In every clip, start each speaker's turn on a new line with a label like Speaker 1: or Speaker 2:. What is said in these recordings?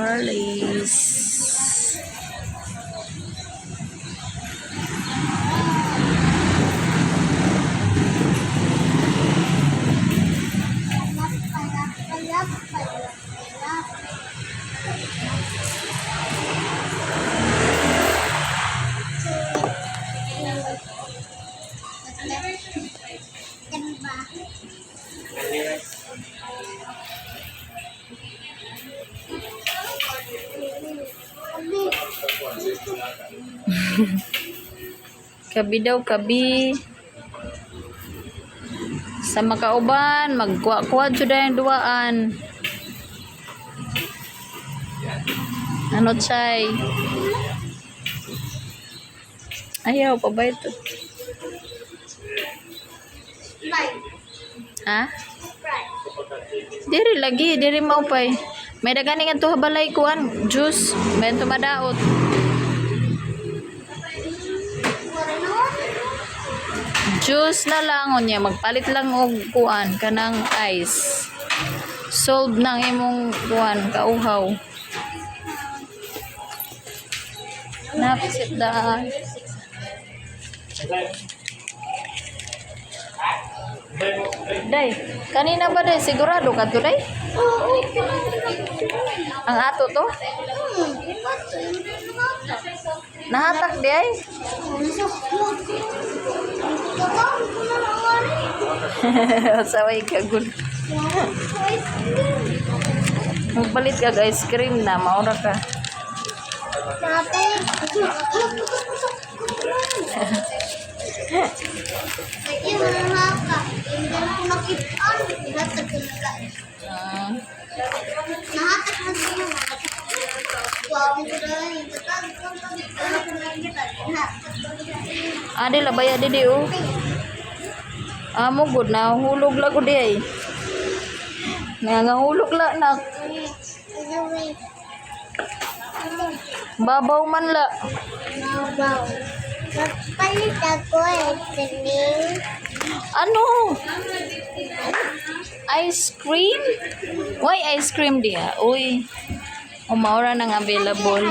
Speaker 1: Harley's. Kabi daw, kabi. Sa makauban, magkuha-kuha jud ang duaan. Ano chay? Ayaw pa ba ito? Ha? Diri lagi, diri maupay. May dagani nga to balay kuan, juice, may to madaot. Juice na lang unya, magpalit lang og kuan kanang ice. Solve nang imong kuan kauhaw. Napisit daan. Day, kanina ba day sigurado ka to day? Ang ato to? Nahatak di ay? Saway ka gud. Magpalit ka ice cream na, maura ka. Ade labaya di oh. Amo good na hulog la gud ay. Nangahulog la nak. Babaw man la.
Speaker 2: Babaw. Magpalit ako eh.
Speaker 1: Ano? Ice cream? Why ice cream dia? Uy. Umaura nang available.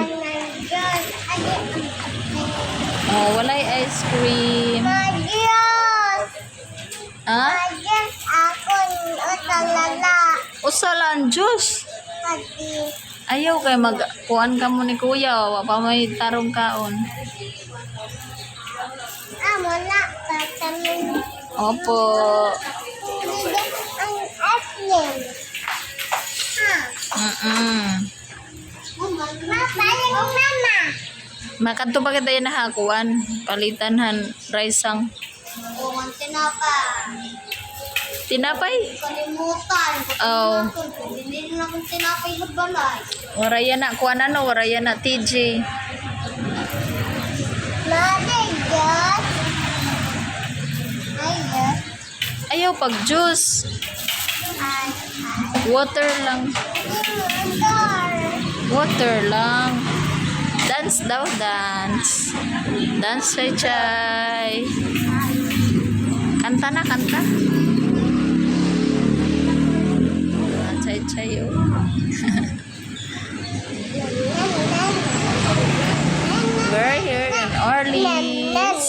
Speaker 1: Oh, walay ice cream.
Speaker 2: Adios!
Speaker 1: Ha?
Speaker 2: Adios ako utalala.
Speaker 1: Usalan juice.
Speaker 2: Adi.
Speaker 1: Ayaw kay magkuan ka mo ni kuya. Wa pa may tarong kaon.
Speaker 2: Wala. Tatamin.
Speaker 1: Opo.
Speaker 2: Ang asin. Mapaling mama.
Speaker 1: Makanto pa kita yan nahakuan. Palitanhan rice ang
Speaker 2: Oo, ang tinapa.
Speaker 1: tinapay.
Speaker 2: Kalimutan.
Speaker 1: Oh.
Speaker 2: Hindi na akong tinapay sa balay.
Speaker 1: Waraya na kuan ano, waraya na TJ.
Speaker 2: Mother, yes. Ay, yes.
Speaker 1: Ayaw pag juice.
Speaker 2: Ay,
Speaker 1: Water lang. Water lang. Dance daw, dance. Dance chay chay. Kanta na, kanta. Chay chay oh. We're here in Orleans.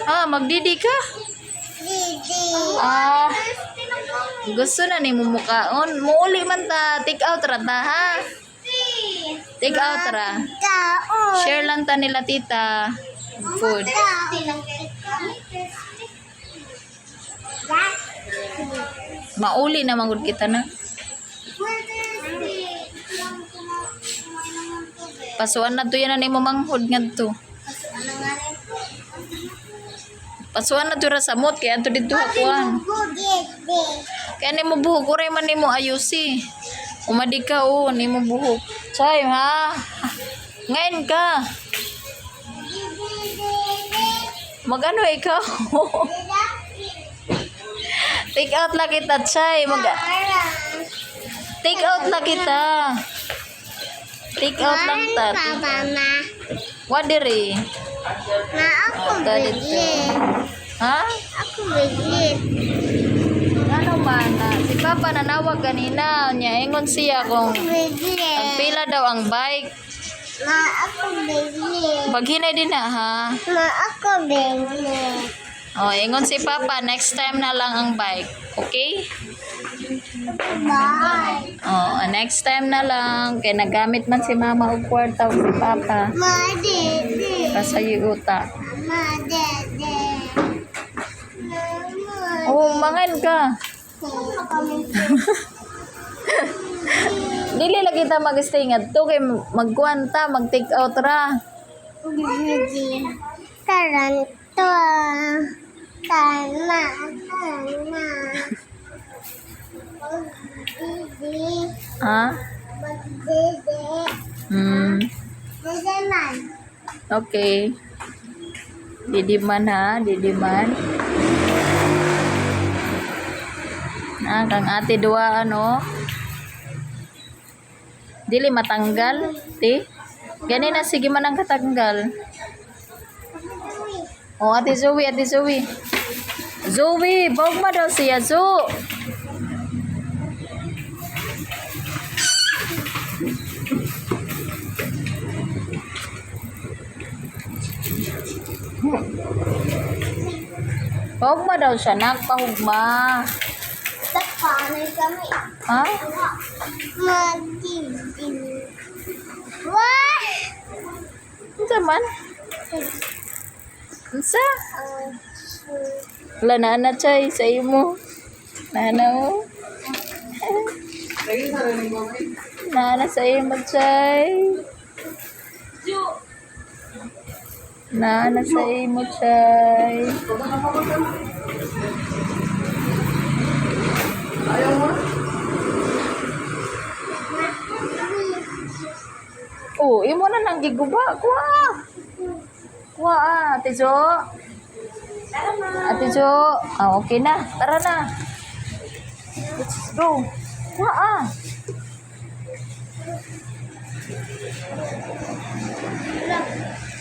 Speaker 1: Ah, magdidi ka? Ah, gusto na ni mo mukaon. Muuli man ta. Take out ra ta, ha? Take out ra. Share lang ta nila tita. Food. Mauli na magud kita na. Pasuan na to yan na ni mo manghod nga to. Pasuan na to ra samot kaya to dito hakuan. Kaya ni mo buhok uray man ni mo ayusi. Umadi ka o ni mo buhok. Chay ha. Ngayon ka. Magano ikaw? Take out lang kita, Chay. Take out lang kita. Take out lang ta.
Speaker 2: Mama.
Speaker 1: Wadiri.
Speaker 2: Ma, ako
Speaker 1: Dito.
Speaker 2: bigit.
Speaker 1: Ha?
Speaker 2: Ako bigit.
Speaker 1: na si Papa nanawag kanina. Nya ingon siya kung
Speaker 2: Bigli.
Speaker 1: pila daw ang bike.
Speaker 2: Ma, ako bigli.
Speaker 1: Paghinay din na ha.
Speaker 2: Ma, ako bigli.
Speaker 1: Oh, ingon si Papa, next time na lang ang bike. Okay?
Speaker 2: Bye.
Speaker 1: Oh, next time na lang. Kaya nagamit man si Mama og kwarta o si Papa.
Speaker 2: Ma, dede.
Speaker 1: Kasayuta.
Speaker 2: Ma, dede. Mama.
Speaker 1: Oh, mangan ka. Dili lagi ta mag-stay ngadto kay magkuanta, mag-take out ra.
Speaker 2: Bigli. Taranto. Tama. Tama. Bigli.
Speaker 1: Ha?
Speaker 2: Dede. Dede man.
Speaker 1: Okay. Didiman ha, didiman. Kang ate dua ano. Dili matanggal, ti. Gani na sige man ang katanggal. Oh, ate Zoe, ate Zoe. Zoe, bawag ma daw siya, Zo. Pahugma daw siya, nagpahugma.
Speaker 2: Tapanay kami.
Speaker 1: Ha?
Speaker 2: Magiging. Wah!
Speaker 1: Unsa man? Unsa? Wala na chay sa imo. Nana mo. Nana sa imo chay. Nana sa imo chay. Oh, imo na nang giguba. Kuha. Kuha Ate Jo. Ate Jo. Ah, okay na. Tara na. Let's go. Kuha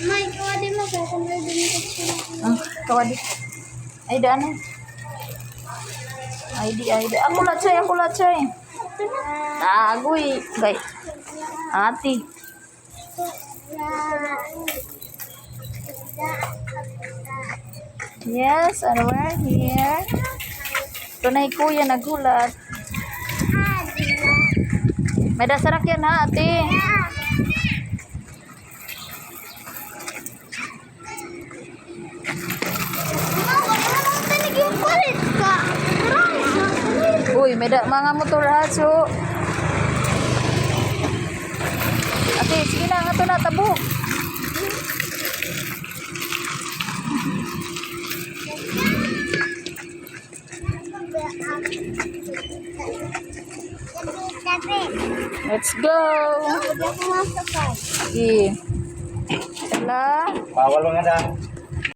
Speaker 2: May kawadi mo sa kung may dumikat siya.
Speaker 1: Kawadi. Ay, daan na. Ay, di. Ako la chay, ako la chay. Agoy. Gay. Ate. Yes, and we're here. Tunay kuya nagulat. May dasarak yan ha, ate. Uy, may mga motor ha, so. Ate, sige na, nga to na, tabok. Let's go. Sige. Sala.
Speaker 3: Bawal mga daan.